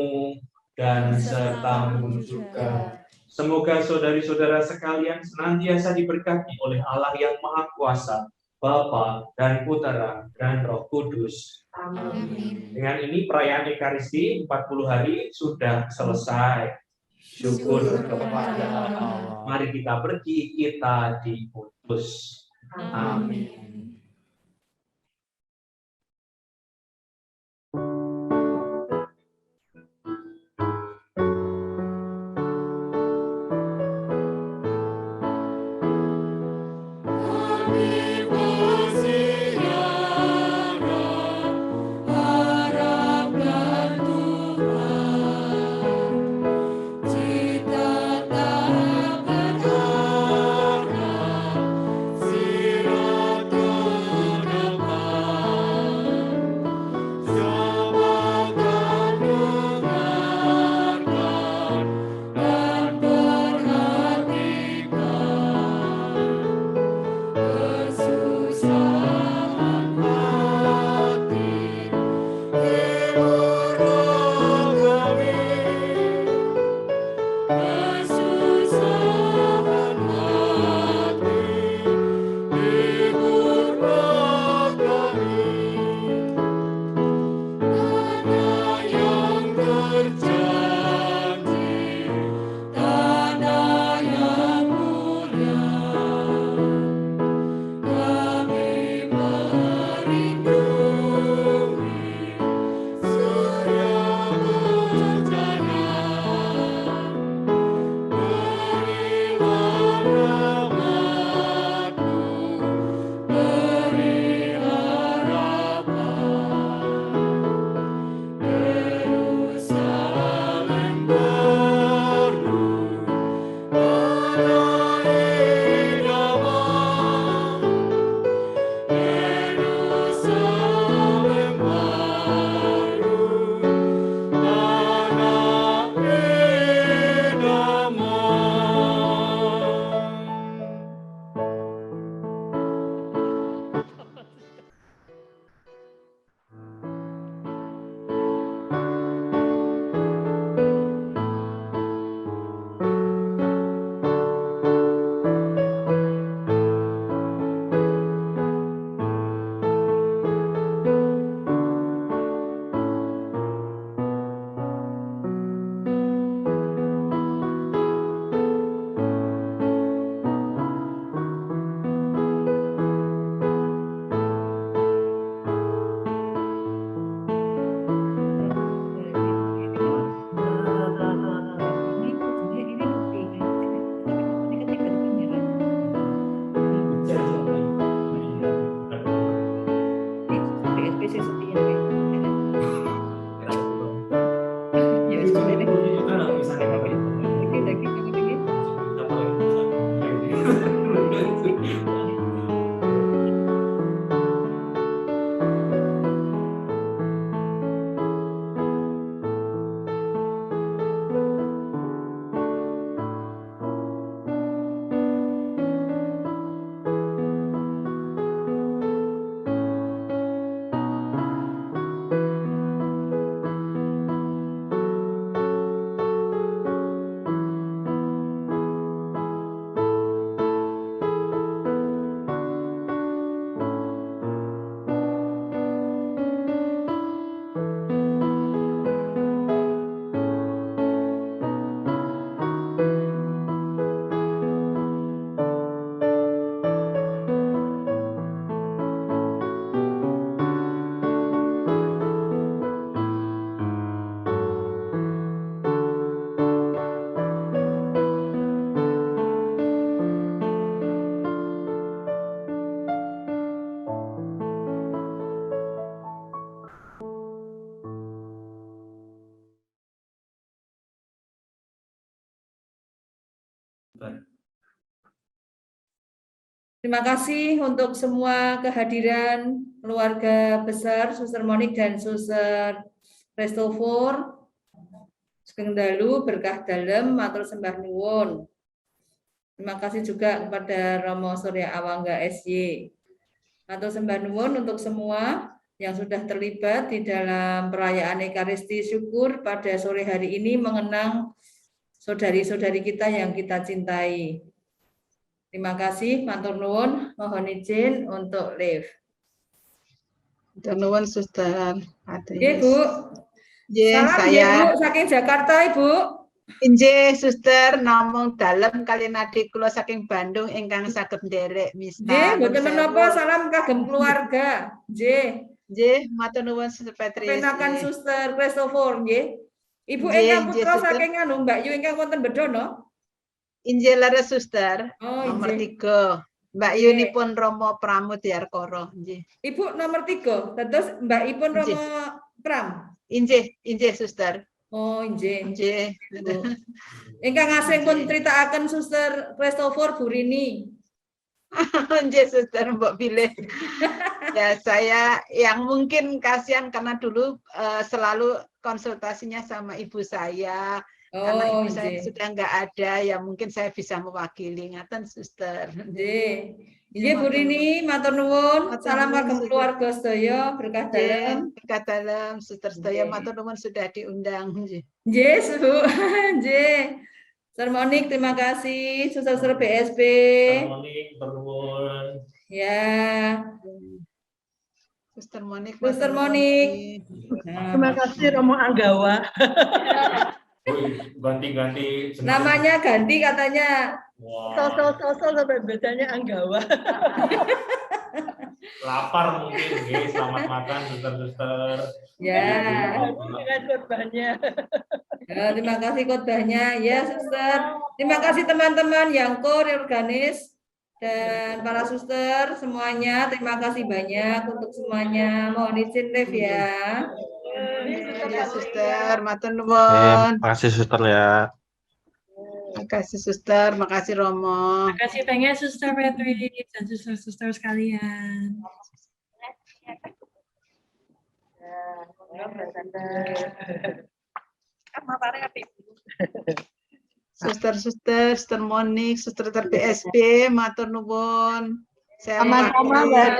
dan sertamu juga. Semoga saudari-saudara sekalian senantiasa diberkati oleh Allah yang Maha Kuasa, Bapa dan Putera dan Roh Kudus. Amin. Dengan ini perayaan Ekaristi 40 hari sudah selesai. Syukur kepada Allah. Mari kita pergi, kita diutus. Amin. Cita tak berharap, sirat Terima kasih untuk semua kehadiran keluarga besar Suster Monik dan Suster Christopher. Sugeng dalu berkah dalem matur sembah nuwun. Terima kasih juga kepada Romo Surya Awangga SY. Matur sembah nuwun untuk semua yang sudah terlibat di dalam perayaan Ekaristi Syukur pada sore hari ini mengenang saudari-saudari kita yang kita cintai. Terima kasih, matur nuwun, mohon izin untuk live. Matur nuwun, Suster. Ibu. Salam saya Bu, saking Jakarta, Ibu. Injih, Suster, namung dalem kaliyan adik kula saking Bandung ingkang saged nderek misa. Nggih, mboten menapa, salam kagem keluarga. Nggih. Nggih, matur nuwun Suster Patrice. Penakan Suster Christopher, nggih. Ibu ingkang putra saking anu Mbak Yu ingkang wonten Bedono. Injil leres Suster, oh, nomor 3. Mbak Yunipun Romo Pramudiarkoro. Ibu nomor 3, terus Mbak Ipun Romo Pram. Injih Suster. Oh, injih. Ingkang asring pun critakaken Suster Christopher Burini. Injih Suster, mbok pilih. Ya, saya yang mungkin kasihan karena dulu selalu konsultasinya sama ibu saya. Karena ibu saya sudah nggak ada, ya mungkin saya bisa mewakili. Ngaten, Suster. Nggih, Bu Rini, matur nuwun. Salam kagem keluarga sedaya, berkah dalem. Berkah dalem, Suster sedaya, matur nuwun sudah diundang. Nggih, Bu. Nggih. Suster Monik, terima kasih. Suster BSP. Suster Monik, matur nuwun. Ya. Suster Monik. Suster Monik. Terima kasih Romo Anggawa. Ganti-ganti. Namanya ganti katanya. Wow. Sosok sampai bedanya Anggawa. Lapar mungkin, guys. Selamat makan, suster-suster. Ya. Dengan khotbahnya. Ya, terima kasih khotbahnya, ya Suster. Terima kasih teman-teman yang koorganis dan para suster semuanya. Terima kasih banyak untuk semuanya. Mohon izin live ya. Ya, Suster, matur nuwun. Makasih Suster ya. Makasih Suster, makasih Romo. Makasih banyak Suster Patrice dan suster-suster sekalian. Suster-suster, Suster Monik, Suster BSP, matur nuwun. Sama-sama Mbak.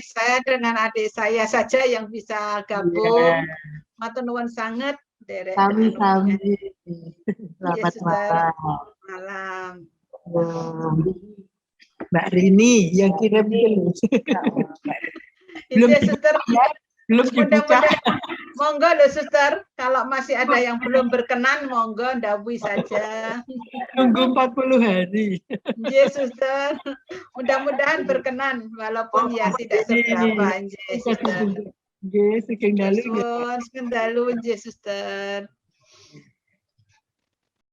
Saya dengan adik saya saja yang bisa gabung. Matur nuwun sangat. Sami-sami. Selamat malam. Malam. Mbak Rini yang kirim belum Suster. Belum dibuka. Monggo loh Suster, kalau masih ada yang belum berkenan, monggo ndawuhi saja. Tunggu 40 hari. Iya Suster, mudah-mudahan berkenan, walaupun ya tidak seberapa. Suster. Nggih, saking dalu. Saking dalu, Suster.